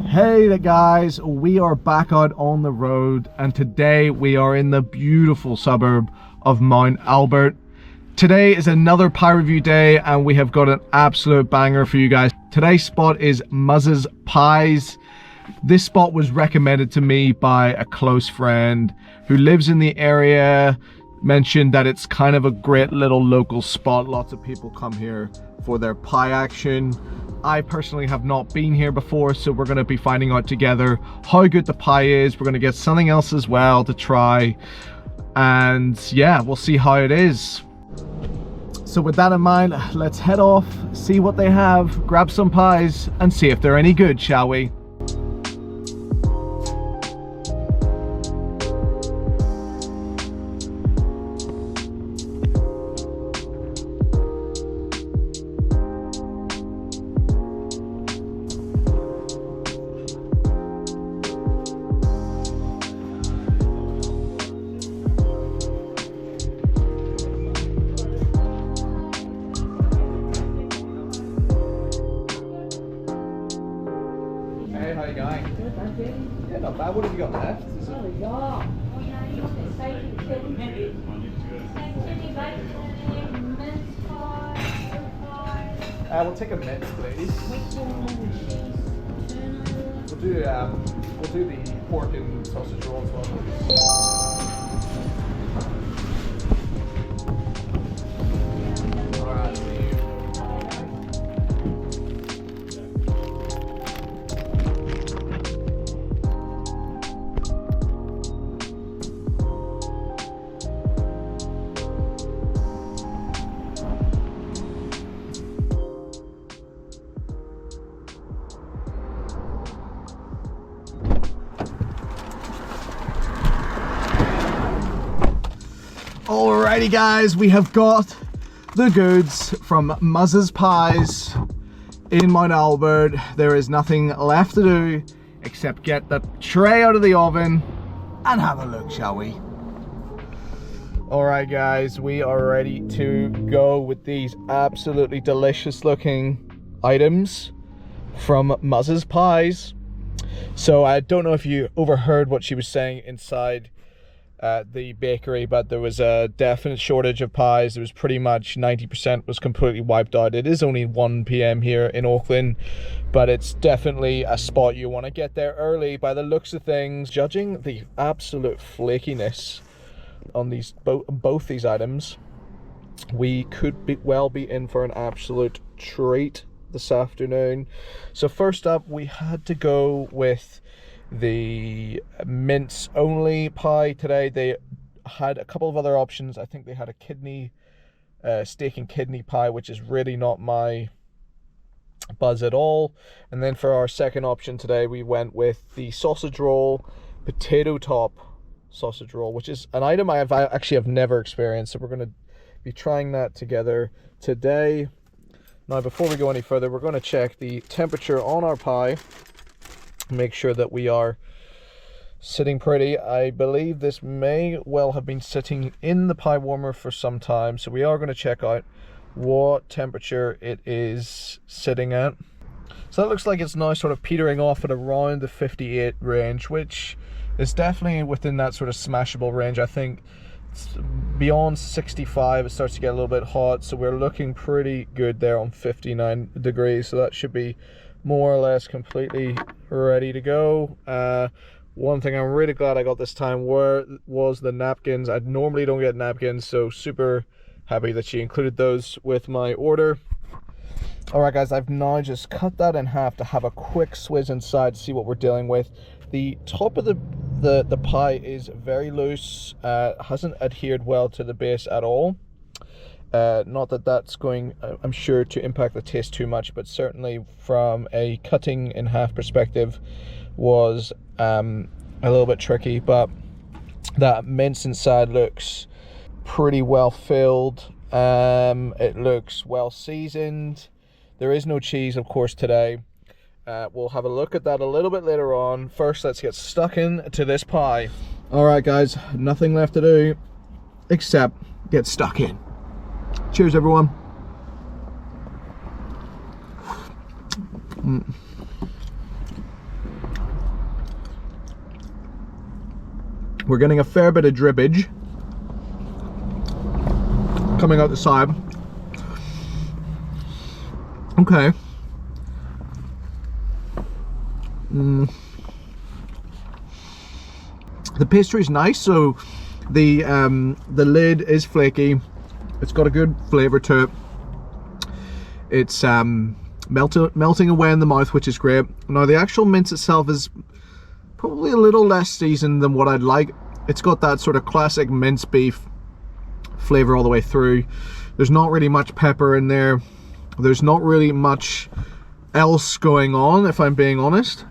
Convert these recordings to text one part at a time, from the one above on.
Hey there guys, we are back out on the road and today we are in the beautiful suburb of Mount Albert. Today is another pie review day and we have got an absolute banger for you guys. Today's spot is Muzza's Pies. This spot was recommended to me by a close friend who lives in the area, mentioned that it's kind of a great little local spot. Lots of people come here for their pie action. I personally have not been here before, so we're going to be finding out together how good the pie is. We're going to get something else as well to try, and yeah, we'll see how it is. So with that in mind, let's head off, see what they have, grab some pies and see if they're any good, shall we? Hey, how you going? Good, thank you. Yeah, not bad. What have you got left? Is it... Oh, we'll take a mint, please. We'll do the pork and sausage roll as well, please. Alright, see you. Alrighty guys, we have got the goods from Muzza's Pies in Mount Albert. There is nothing left to do except get the tray out of the oven and have a look, shall we? Alright guys, we are ready to go with these absolutely delicious looking items from Muzza's Pies. So I don't know if you overheard what she was saying inside the bakery, but there was a definite shortage of pies. It was pretty much 90% was completely wiped out. It is only 1 p.m. here in Auckland, but it's definitely a spot you want to get there early by the looks of things. Judging the absolute flakiness on these both these items, we could well be in for an absolute treat this afternoon. So first up, we had to go with the mince only pie today. They had a couple of other options. I think they had a kidney steak and kidney pie, which is really not my buzz at all. And then for our second option today, we went with the sausage roll, potato top sausage roll, which is an item I actually have never experienced, so we're going to be trying that together today. Now before we go any further, we're going to check the temperature on our pie, make sure that we are sitting pretty. I believe this may well have been sitting in the pie warmer for some time, so we are going to check out what temperature it is sitting at. So that looks like it's now sort of petering off at around the 58 range, which is definitely within that sort of smashable range. I think it's beyond 65 it starts to get a little bit hot, so we're looking pretty good there on 59 degrees, so that should be more or less completely ready to go. One thing I'm really glad I got this time was the napkins. I normally don't get napkins, so super happy that she included those with my order. Alright guys, I've now just cut that in half to have a quick swizz inside to see what we're dealing with. The top of the pie is very loose, hasn't adhered well to the base at all. Not that that's going, I'm sure, to impact the taste too much, but certainly from a cutting in half perspective was a little bit tricky. But that mince inside looks pretty well filled. It looks well seasoned. There is no cheese, of course, today. We'll have a look at that a little bit later on. First, let's get stuck into this pie. Alright guys, nothing left to do except get stuck in. Cheers everyone. We're getting a fair bit of drippage coming out the side. Okay. The pastry's nice, so the lid is flaky. It's got a good flavour to it. It's melting away in the mouth, which is great. Now the actual mince itself is probably a little less seasoned than what I'd like. It's got that sort of classic mince beef flavour all the way through. There's not really much pepper in there. There's not really much else going on, if I'm being honest.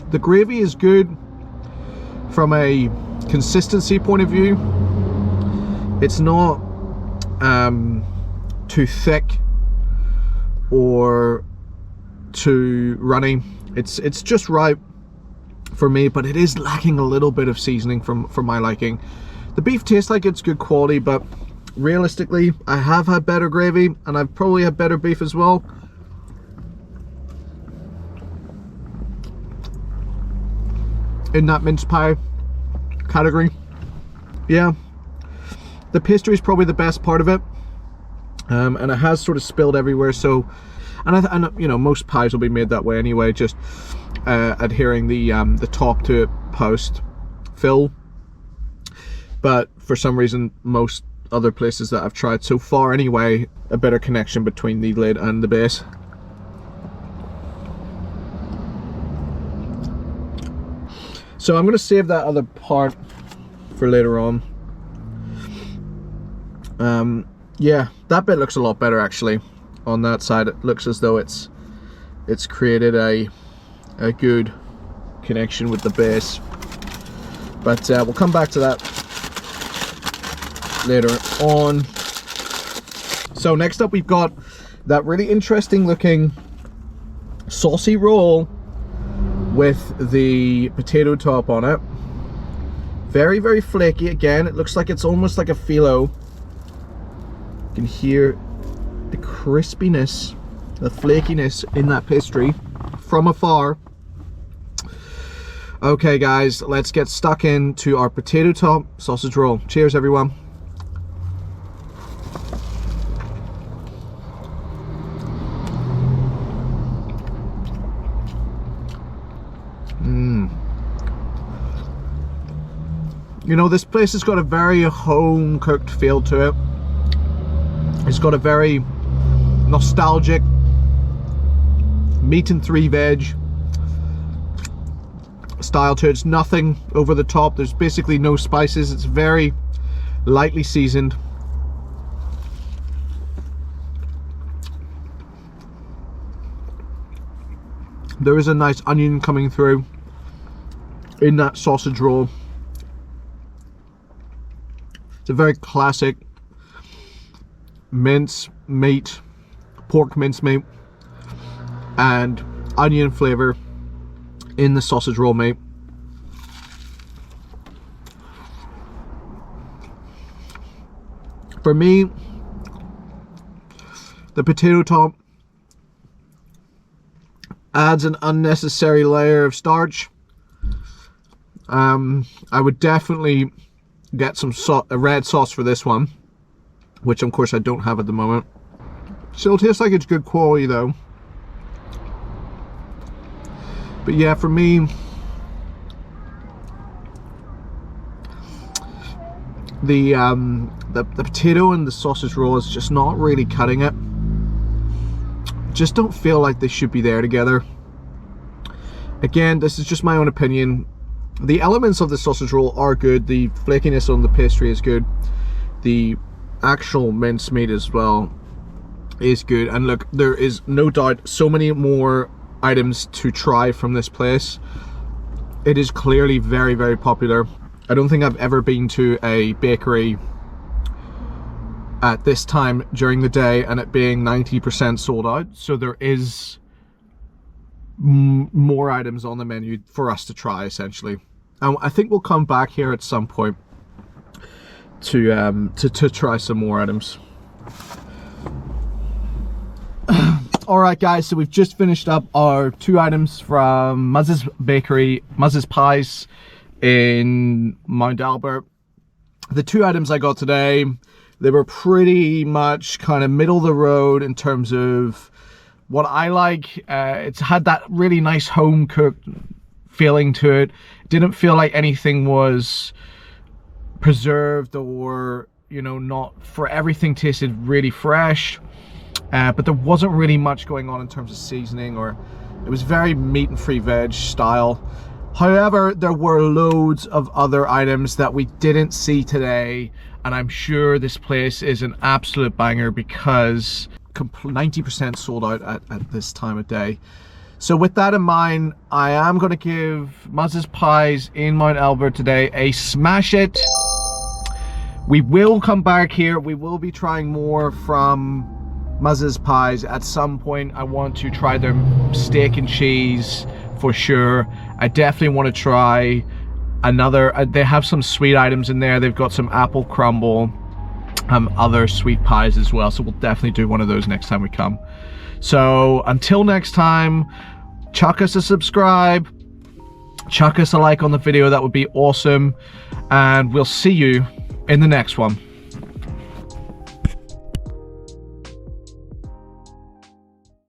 The gravy is good from a consistency point of view. It's not too thick or too runny. It's just right for me, but it is lacking a little bit of seasoning for my liking. The beef tastes like it's good quality, but realistically, I have had better gravy, and I've probably had better beef as well. In that mince pie category. Yeah, the pastry is probably the best part of it, and it has sort of spilled everywhere. So, and you know, most pies will be made that way anyway, just adhering the top to post fill. But for some reason, most other places that I've tried so far anyway, a better connection between the lid and the base. So I'm going to save that other part for later on. Yeah, that bit looks a lot better actually. On that side, it looks as though it's created a good connection with the base. But we'll come back to that later on. So next up, we've got that really interesting looking saucy roll with the potato top on it. Very, very flaky. Again, it looks like it's almost like a phyllo. You can hear the crispiness, the flakiness in that pastry from afar. Okay guys, let's get stuck into our potato top sausage roll. Cheers everyone. You know, this place has got a very home cooked feel to it. It's got a very nostalgic meat and three veg style to it. It's nothing over the top. There's basically no spices. It's very lightly seasoned. There is a nice onion coming through in that sausage roll. It's a very classic mince meat, pork mince meat, and onion flavor in the sausage roll meat. For me, the potato top adds an unnecessary layer of starch. I would definitely get some red sauce for this one, which of course I don't have at the moment. Still tastes like it's good quality though. But yeah, for me, the potato and the sausage roll is just not really cutting it. Just don't feel like they should be there together. Again, this is just my own opinion. The elements of the sausage roll are good. The flakiness on the pastry is good. The actual mincemeat as well is good. And look, there is no doubt so many more items to try from this place. It is clearly very, very popular. I don't think I've ever been to a bakery at this time during the day and it being 90% sold out. So there is more items on the menu for us to try, essentially. And I think we'll come back here at some point to try some more items. All right, guys, so we've just finished up our 2 items from Muzza's Bakery, Muzza's Pies in Mount Albert. The 2 items I got today, they were pretty much kind of middle of the road in terms of what I like. It's had that really nice home cooked feeling to it. Didn't feel like anything was preserved or, you know, not for everything tasted really fresh. But there wasn't really much going on in terms of seasoning, or it was very meat and free veg style. However, there were loads of other items that we didn't see today, and I'm sure this place is an absolute banger because 90% sold out at this time of day. So with that in mind, I am going to give Muzza's Pies in Mount Albert today a smash it. We will come back here. We will be trying more from Muzza's Pies at some point. I want to try their steak and cheese for sure. I definitely want to try another. They have some sweet items in there. They've got some apple crumble, other sweet pies as well. So we'll definitely do one of those next time we come. So until next time, chuck us a subscribe, chuck us a like on the video. That would be awesome. And we'll see you in the next one.